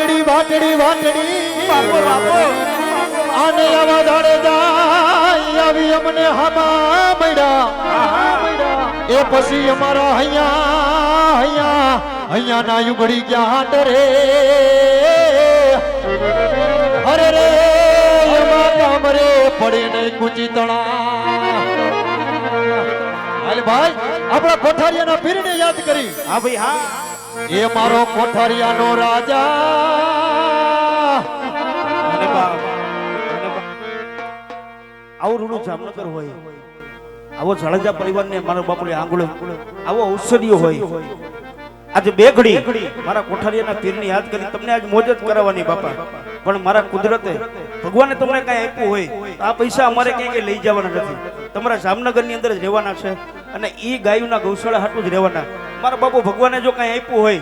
વાટડી વાટડી વાટડી બાપો બાપો આને આવા દાડે જાય આવી અમને હામા મળ્યા એ પછી અમારા અહીંયા ના યુગડી ગયા ડરે અરે રે એમાં કામરે પડે નહીં કુચી તણા હાલ ભાઈ આપણા કોઠારિયાના પીરને યાદ કરી હા ભાઈ હા એ મારો કોઠારિયાનો રાજા આવું રૂડું જામનગર હોય આવો જાડેજા પરિવારને મારા બાપુએ આંગળો આવો ઔષધિયો હોય આજે બે ઘડી મારા કોઠારિયાના પીરને યાદ કરી તમને આજ મોજ જ કરાવવાની બાપા પણ મારા કુદરતે ભગવાને તમને કઈ આપ્યું હોય આ પૈસા અમારે ક્યાંય લઈ જવાના નથી તમારા જામનગરની અંદર જ રહેવાના છે અને ઈ ગાયોના ગૌશાળા હાટું જ રહેવાના મારા બાપુ ભગવાને જો કઈ આપ્યું હોય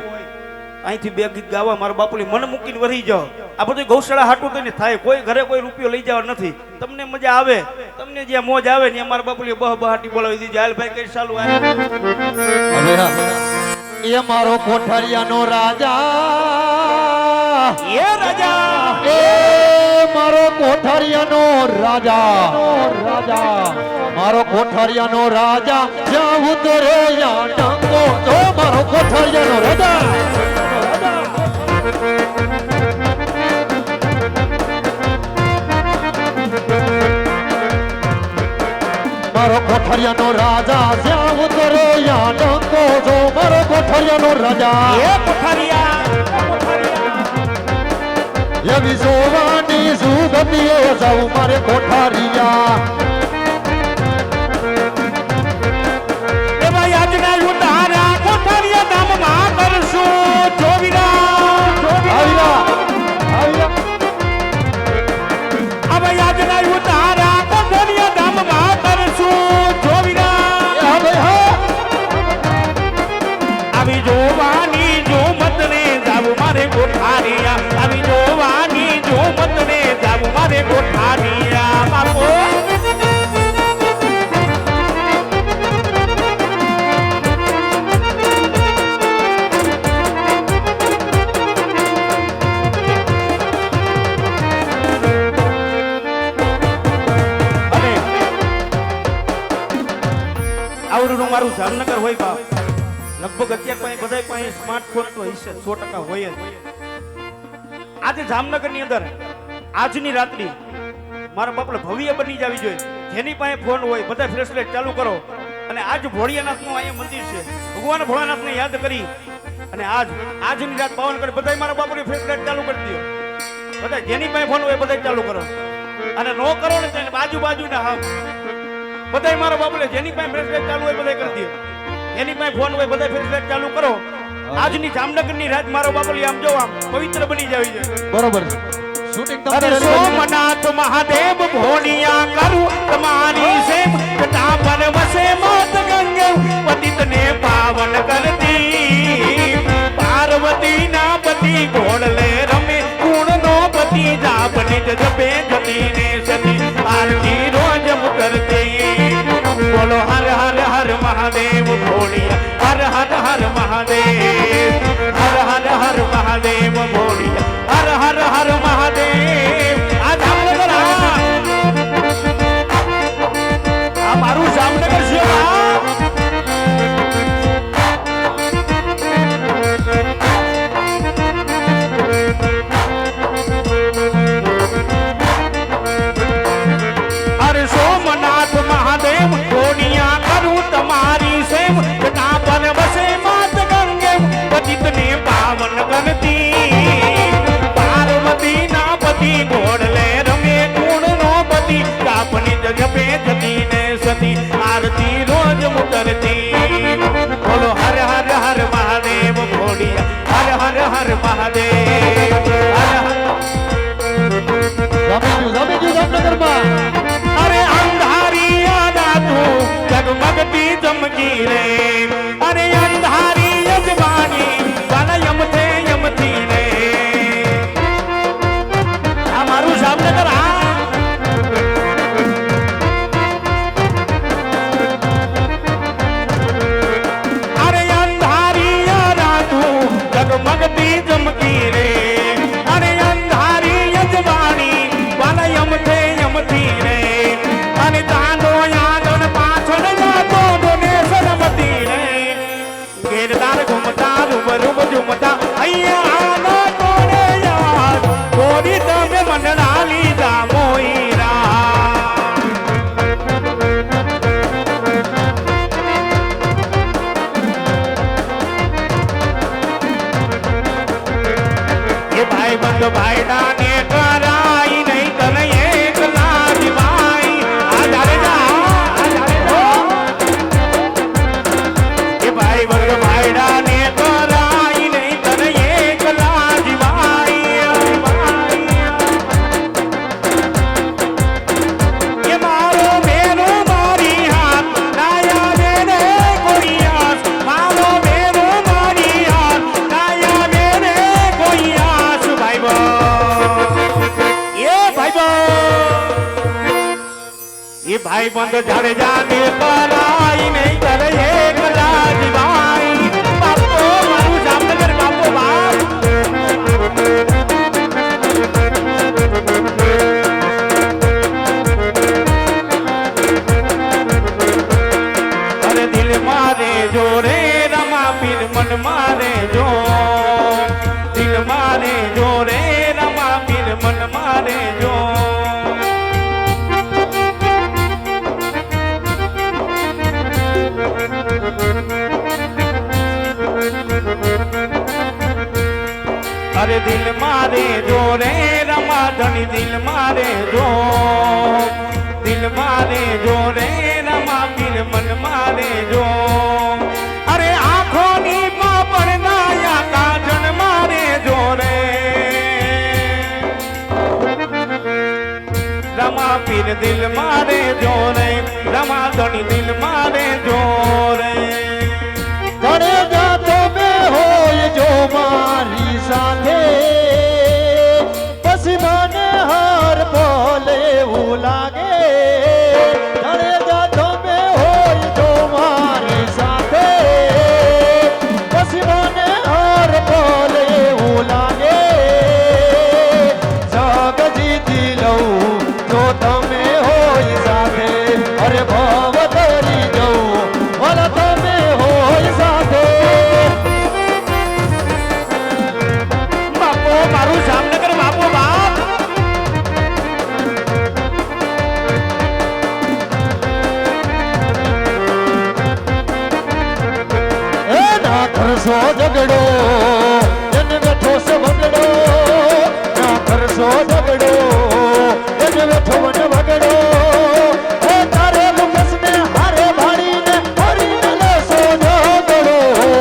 અહીંથી બે ગીત ગાવા મારા બાપુને મન મૂકીને વરી જાઓ આ બધું ગૌશાળા હાટું થઈને થાય કોઈ ઘરે કોઈ રૂપિયો લઈ જવા નથી તમને મજા આવે તમને જ્યાં મોજ આવે ને મારા બાપુએ બહાટી બોલાવી દીધી હાલ ભાઈ કઈ ચાલુ આવે એ મારો કોઠારિયાનો રાજા એ રાજા એ મારો કોઠારિયાનો રાજા મારો કોઠારિયાનો રાજા જ્યાં ઉતરે યા ડંગો જો મારો કોઠારિયાનો રાજા મારો કોઠારિયાનો રાજા જ્યાં ઉતરે યા ડંગો જો મારો કોઠારિયાનો રાજા એ કોઠારિયા એવી જોવાની સુગંધીએ જાઉં મારે કોઠારિયા એ ભાઈ આજના ઉતારા કોઠારિયા નામમાં કરશું જોવીરા આ ભાઈ આજના ઉતારા કોઠારિયા નામમાં કરશું જોવીરા આવી જોવાની જો મતને જાવું મારે કોઠારિયા આવી જોવાની જો મતને જાવું મારે કોઠારિયા બાપો આવડું મારું જામનગર હોય બાપ લગભગ અત્યારે બધા પાસે સ્માર્ટફોન તો હશે 100% હોય જ આજે જામનગર ની અંદર આજની રાત્રિ મારા બાપડે ભવ્ય બની જવી જોઈએ જેની પાસે ફોન હોય બધા ફ્લેશલાઇટ ચાલુ કરો અને આજ ભોળિયાનાથ નું અહીંયા મંદિર છે ભગવાન ભોળાનાથ ને યાદ કરી અને આજની રાત પાવન કરી બધા મારા બાપુની ફ્લેશલાઇટ ચાલુ કરી દો બધા જેની પાસે ફોન હોય બધા ચાલુ કરો અને નો કરો ને તેને બાજુ ના હા બધા મારા બાપુને જેની પાસે ફ્લેશલાઇટ ચાલુ હોય બધા કરી દો એની પાસે ફોન હોય બધા ફ્લેશલાઇટ ચાલુ કરો આજની જામનગરની રાત મારો બાપલી આમ જો આમ પવિત્ર બની જાવી છે બરોબર શૂટિંગ અરે સોમનાથ મહાદેવ ભોળિયા કરું તમારી સેમ તા પર વસે માત ગંગે પતિતને પાવન કરતી પાર્વતી ના પતિ ઘોડલે રમે ગુણ નો પતિ જાપને જપે જતીને સતી આરતી રોજ કરતી બોલો હર હર હર મહાદેવ ભોળિયા હર હર હર મહાદેવ હર હર હર મહાદેવ ભોળિયા હર હર હર મહાદેવ આ જામનગર આ મારું જામનગર છે અરે સોમનાથ મહાદેવ ભોળિયા કરું તમારી સેમ ના પર વસે કરાઈ નહીં તને એકલા જીવાય આ જાડેજા એ ભાઈ વર્ગ ભાઈડા ને કરાઈ નહીં તને એકલા જીવાય એ મારો બેનો મારી હાથ નાયા બેને કોઈ આસ મારો બેનો મારી હાથ નાયા બેને કોઈ આસ ભાઈબો એ ભાઈ બંધ જાડેજા ને કરાઈ નહીં કરે એકલા જીવાય બાપો મારું જામનગર બાપો બાપ અરે દિલ મારે જો રે રમા પીર મન મારે જો દિલ મારે જો રે રમા પીર મન મારે જો અરે દિલ મારે જો રે રમા ધણી દિલ મારે જો દિલ મારે જો રે રમા પીર મન મારે જો અરે આંખોની પાપડ નાયા કાજણ મારે જો રે રમા પીર દિલ મારે જો રે રમા ધણી દિલ મારે જો રે જાડેજા તમે હોય જો મારી સાથે પછી મને હર બોલે એવું લાગે જાડેજા તમે હોય જો મારી સાથે પછી મને હર બોલે એવું લાગે જગ જીતી લઉં જો તમે હોય સાથે અરે ભવ તરી જવું ભલા તમે હોય સાથે બાપો મારું જામનગર બાપો બાપ એ ના કરશો ઝઘડો એને બેઠો છે વગડો ના કરશો ઝઘડો એને બેઠો વન વગડો એ તારે લુકસ ને હારે ભાડીને ભરીને લેશો ઝઘડો હો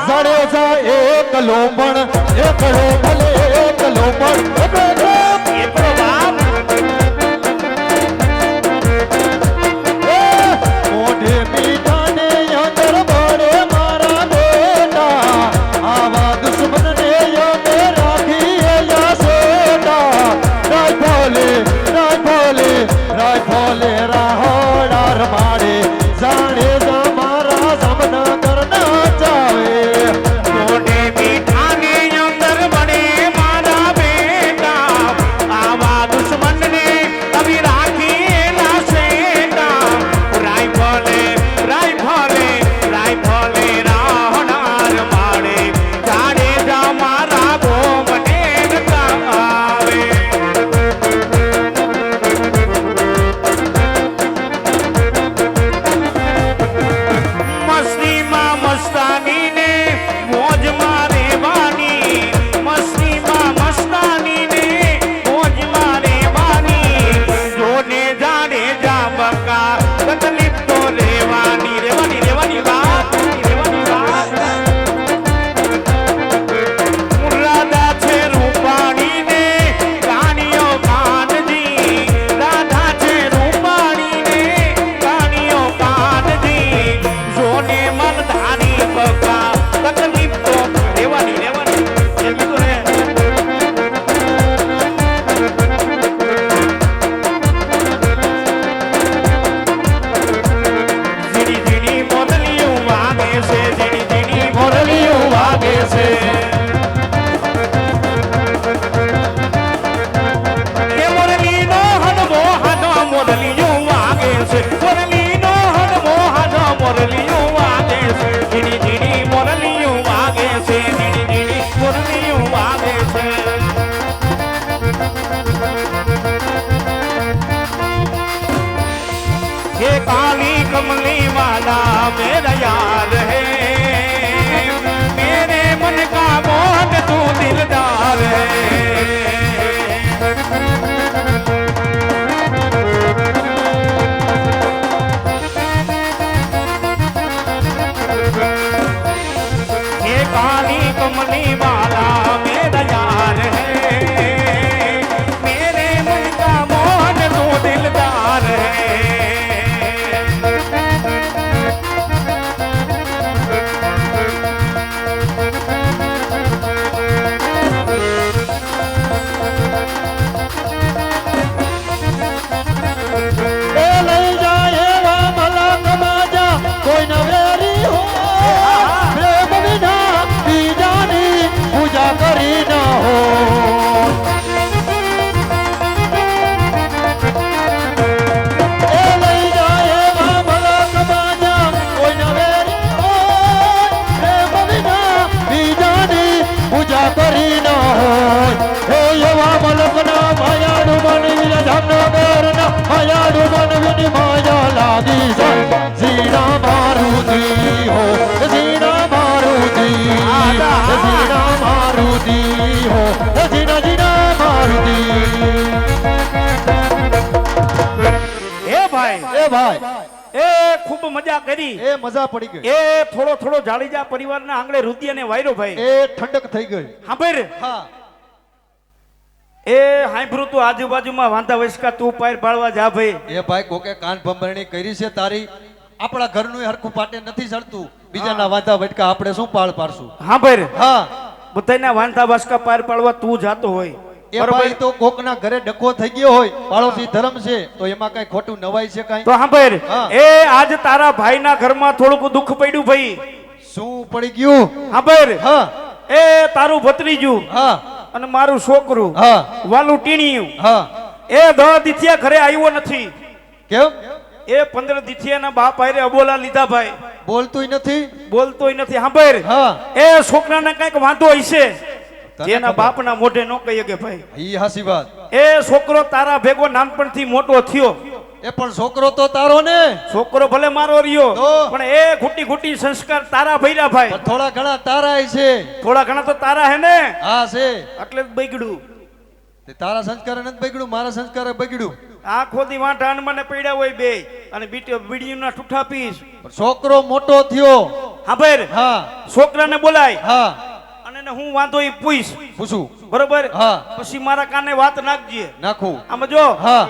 જાડેજા એકલો પણ એકલો ભલે એકલો પણ એકલો બાપ મોઢે મીઠાને અંદર ભરે મારા બેટા આવા દુશ્મનને યમે રાખીએ યાસેટા રાયફોલે રાહોડા રમાડે જાડેજા મારા જામનગર નાચાવે મોઢે મીઠાની અંદર બને મારા બેટા આવા દુશ્મનને કભી રાખીએલા શેટા રાયફલે રાહડાર માડે જાડેજા મારા ગોમને નચાવે મસ્તીમાં મસ્તાની ને મોજમાં રહેવાની મસ્તીમાં મસ્તાની ને મોજમાં રહેવાની જોને જાડેજા બકા તકલીફ તો રહેવાની વાત રાધા છે રૂપાણી ને રાણીઓ કાનજી રાધા છે રૂપાણી ને રાણીઓ કાનજી જોને મનધારી બકા તકલીફ તો રહેવાની એમ કીધું ને ઝીણી ઝીણી મોરલીઓ વાગે છે ઝીણી ઝીણી મોરલીઓ વાગે છે એ મોરલીનો હડવો હાડો મોરલીઓ વાગે છે મોરલીનો હડવો હાડો મોરલીઓ વાગે છે ઝીણી ઝીણી મોરલીઓ વાગે છે ઝીણી ઝીણી મોરલીઓ વાગે છે ये काली कमली वाला मेरा यार है मेरे कमनी कमनी वाला मेरा यार है मेरे मन का मोहन तू दिलदार है એ લઈ જાય એવા મલક માજા કોઈ નવેરી હો પ્રેમ વિના બીજાની પૂજા કરી ન હો એ લઈ જાય એવા મલક માજા કોઈ નવેરી હો પ્રેમ વિના બીજાની પૂજા કરી ન હોય હે એવા મલકના માયાનું બની જામનગરના માયાનું બનવીની માયા લાગી છે ઝીણા મારુતિ હો ઝીણા મારુતિ ઝીણા મારુતિ હો ઝીણા ઝીણા મારુતિ એ ભાઈ એ ભાઈ એ ખૂબ મજા કરી એ મજા પડી ગઈ એ થોડો થોડો જાડેજા પરિવારના આંગળે રુધિ અને વાયરો ભાઈ એ ઠંડક થઈ ગઈ સાંભળ હા એ હાંભરું તું આજુબાજુમાં વાંધા વસકા તું પાર પાડવા જા ભાઈ એ ભાઈ કોકે કાન ભંભરણી કરી છે તારી આપણા ઘરનું હરખું પાટે નથી ચડતું બીજાના વાંધા વટકા આપણે શું પાળ પાડશું સાંભળ હા બધાના વાંધા વસકા પાર પાડવા તું જાતો હોય એ ભાઈ તો કોકના ઘરે ડખો થઈ ગયો હોય પાડોશી ધર્મ છે તો એમાં કઈ ખોટું નવાય છે કઈ તો સાંભળ હા. એ આજ તારા ભાઈના ઘરમાં થોડુંક દુઃખ પડ્યું ભાઈ શું પડી ગયું સાંભળ હા એ તારું ભત્રીજું હા અને મારું છોકરું હા વાલું ટીણિયું હા એ 10 દિથિયા ઘરે આવ્યો નથી કેમ એ 15 દિથિયાના બાપ આયરે અબોલા લીધા ભાઈ બોલતુંય નથી બોલતોય નથી સાંભળ હા એ છોકરાને કઈક વાંધો હશે તને જેના ખબર. બાપના મોઢે ન કહીએ કે ભાઈ ઈ હાસી વાત એ છોકરો તારા ભેગો નાનપણથી મોટો થયો એ પણ છોકરો તો તારો ને છોકરો ભલે મારો રહ્યો તો? પણ એ ઘૂટી ઘૂટી સંસ્કાર તારા ભર્યા ભાઈ પણ થોડા ઘણા તારાય છે થોડા ઘણા તો તારા હે ને હા છે એટલે જ બગડ્યું તે તારા સંસ્કારે નથી બગડ્યું મારા સંસ્કારે બગડ્યું આખો દી વાંઢા હનુમાને પડ્યા હોય બે અને બીડીના ઠૂઠા પીસ પણ છોકરો મોટો થયો હા ભાઈ હા છોકરાને બોલાય હા અને એને હું વાંધો એ પૂછ પૂછું બરોબર હા. પછી મારા કાને વાત નાખજે નાખું આમાં જો હા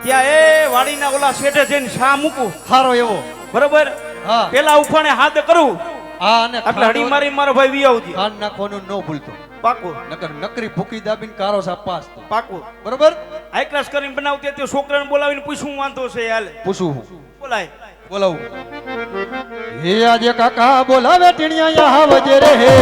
ત્યાં એ વાડીના ઓલા શેઠે જઈને શા મૂકું હારો એવો બરોબર હા પેલા ઉફાણે હાથ કરું હા અને એટલે હડી મારી મારો ભાઈ વી આવજે ખાંડ નાખવાનું ન ભૂલતો પાકું નકર નકરી ફૂકી દાબીને કારો સાપ પાસ તો. પાકું બરોબર હાઈ ક્લાસ કરીને બનાવતી તે છોકરાને બોલાવીને પૂછું વાંધો છે હાલે પૂછું હું બોલાય બોલાવું હે આજે કાકા બોલાવે ટીણિયા આવજે રે હે